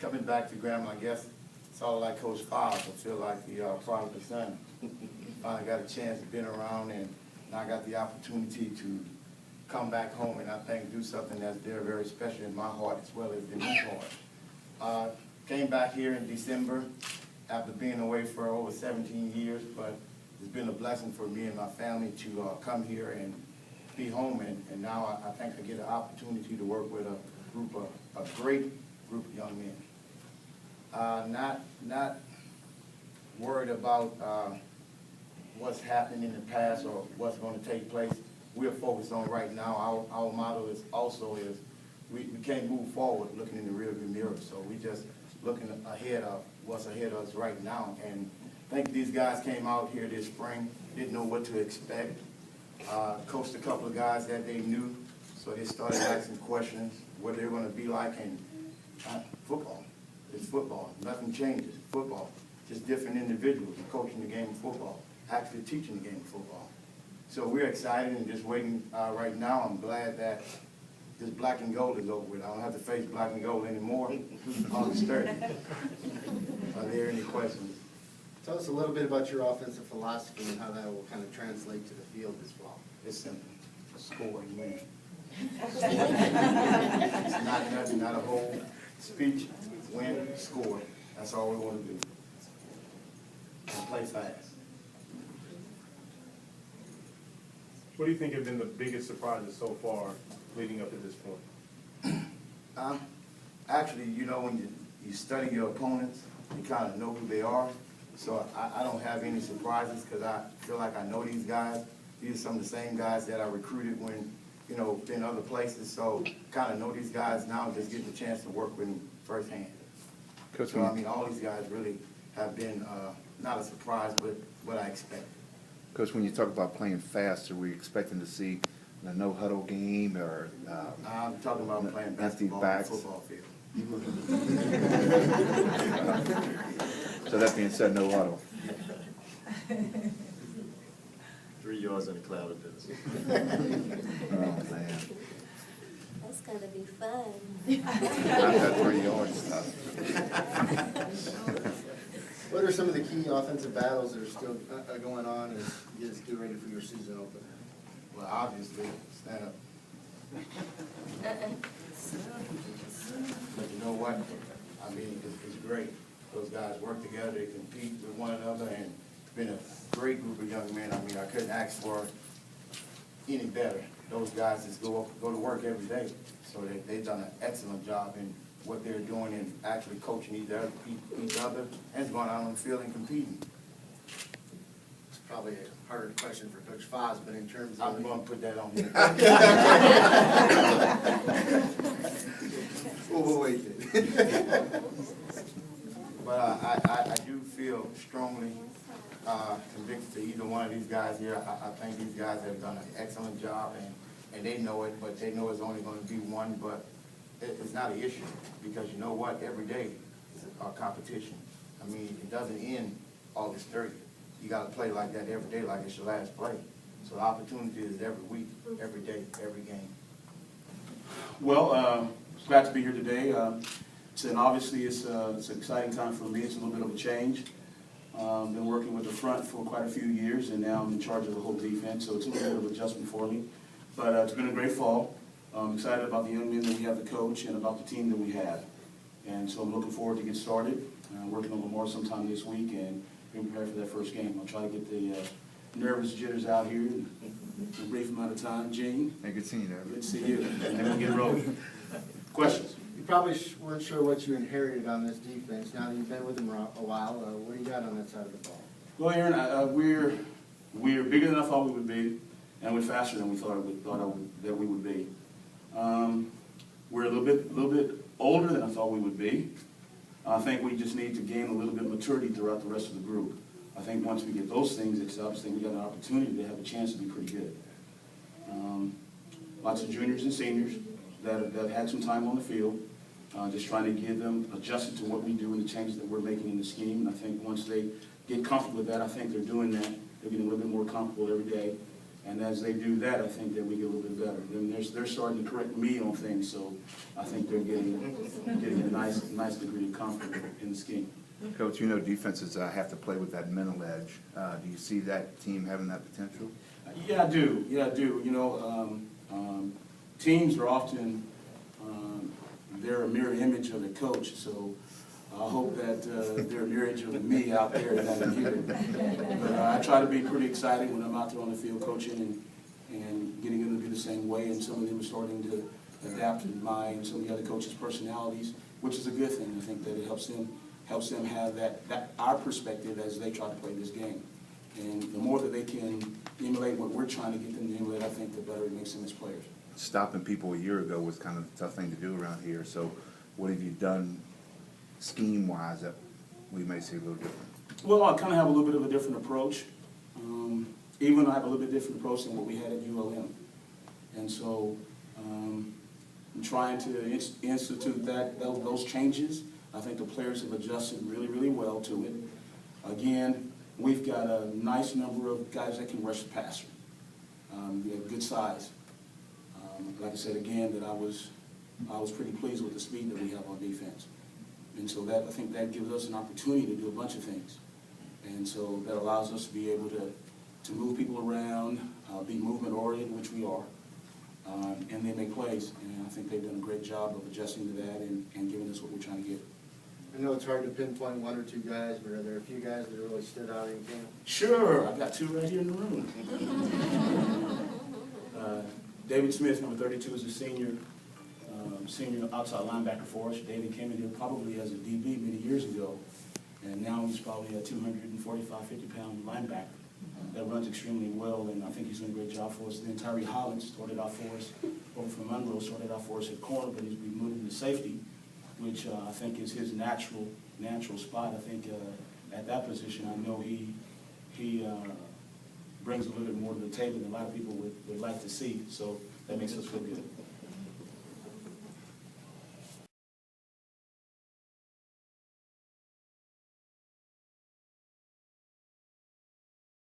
Coming back to Grambling, I guess it's all like Coach Fobbs. I feel like the prodigal son. Finally got a chance to been around, and now I got the opportunity to come back home and I think do something that's very, very special in my heart as well as in his heart. Came back here in December after being away for over 17 years, but it's been a blessing for me and my family to come here and be home, and now I think I get an opportunity to work with a great group of young men. Not worried about what's happened in the past or what's going to take place. We're focused on right now. Our motto is we can't move forward looking in the rearview mirror, so we just looking ahead of what's ahead of us right now. And I think these guys came out here this spring, didn't know what to expect. Coached a couple of guys that they knew, so they started asking questions, what they're going to be like, and football. It's football. Nothing changes. Football. Just different individuals coaching the game of football, actually teaching the game of football. So we're excited and just waiting right now. I'm glad that this black and gold is over with. I don't have to face black and gold anymore on the 30th. Are there any questions? Tell us a little bit about your offensive philosophy and how that will kind of translate to the field as well. It's simple. Score and win. It's not nothing, not a whole speech. Win, score. That's all we want to do. And play fast. What do you think have been the biggest surprises so far leading up to this point? Actually, you know, when you study your opponents, you kind of know who they are. So I don't have any surprises because I feel like I know these guys. These are some of the same guys that I recruited when, you know, been other places. So kind of know these guys now, just getting the chance to work with them firsthand. Coach, so, I mean, all these guys really have been not a surprise, but what I expected. Coach, when you talk about playing fast, are we expecting to see a no-huddle game or I'm talking about playing basketball on the football field. So that being said, no huddle. 3 yards in a cloud of dust. Oh, man. That's gonna be fun. Not that 3 yards stuff. What are some of the key offensive battles that are still going on as you guys get ready for your season opener? Well, obviously, stand up. But you know what? I mean, it's great. Those guys work together, they compete with one another, and it's been a great group of young men. I mean, I couldn't ask for any better. Those guys just go to work every day. So they've done an excellent job in what they're doing and actually coaching each other and going out on the field and competing. It's probably a harder question for Coach Fobbs, but in terms of... I'm going to put that on here. We'll wait then. But I do feel strongly convicted to either one of these guys here. I think these guys have done an excellent job, and they know it, but they know it's only going to be one, but it's not an issue, because you know what? Every day is a competition. I mean, it doesn't end August 30th. You got to play like that every day, like it's your last play. So the opportunity is every week, every day, every game. Well, glad to be here today. And obviously it's an exciting time for me. It's a little bit of a change. Been working with the front for quite a few years, and now I'm in charge of the whole defense, so it's a little bit of adjustment for me. But it's been a great fall. I'm excited about the young men that we have to coach and about the team that we have. And so I'm looking forward to get started, working on Lamar sometime this week and being prepared for that first game. I'll try to get the nervous jitters out here in a brief amount of time. Gene? Hey, good seeing you, Everett. Good to see you. And then we'll get rolling. Questions? You probably weren't sure what you inherited on this defense. Now that you've been with them a while, what do you got on that side of the ball? Well, Aaron, we're bigger than I thought we would be, and we're faster than we thought that we would be. We're a little bit older than I thought we would be. I think we just need to gain a little bit of maturity throughout the rest of the group. I think once we get those things, it's obviously we got an opportunity to have a chance to be pretty good. Lots of juniors and seniors that had some time on the field, just trying to get them adjusted to what we do and the changes that we're making in the scheme. And I think once they get comfortable with that, I think they're doing that. They're getting a little bit more comfortable every day. And as they do that, I think that we get a little bit better. And they're starting to correct me on things, so I think they're getting a nice degree of confidence in the scheme. Coach, you know defenses have to play with that mental edge. Do you see that team having that potential? Yeah, I do. Yeah, I do. You know, teams are often, they're a mirror image of the coach, so I hope that they're a mirror image of me out there that I'm here. But I try to be pretty excited when I'm out there on the field coaching and getting them to be the same way, and some of them are starting to adapt to my and some of the other coaches' personalities, which is a good thing. I think that it helps them have that our perspective as they try to play this game. And the more that they can emulate what we're trying to get them to emulate, I think the better it makes them as players. Stopping people a year ago was kind of a tough thing to do around here. So what have you done scheme-wise that we may see a little different? Well, I kind of have a little bit of a different approach. Even I have a little bit different approach than what we had at ULM. And so I'm trying to institute those changes. I think the players have adjusted really, really well to it. Again, we've got a nice number of guys that can rush the passer. We have good size. Like I said again, that I was pretty pleased with the speed that we have on defense. And so I think that gives us an opportunity to do a bunch of things. And so that allows us to be able to move people around, be movement oriented, which we are, and they make plays. And I think they've done a great job of adjusting to that and giving us what we're trying to get. I know it's hard to pinpoint one or two guys, but are there a few guys that really stood out in camp? Sure, I've got two right here in the room. David Smith, number 32, is a senior outside linebacker for us. David came in here probably as a DB many years ago, and now he's probably a 245, 50-pound linebacker that runs extremely well, and I think he's doing a great job for us. Then Tyree Hollins started out for us over from Monroe, started out for us at corner, but we moved him to safety, which I think is his natural spot. I think at that position, I know he brings a little bit more to the table than a lot of people would like to see, so that makes us feel good.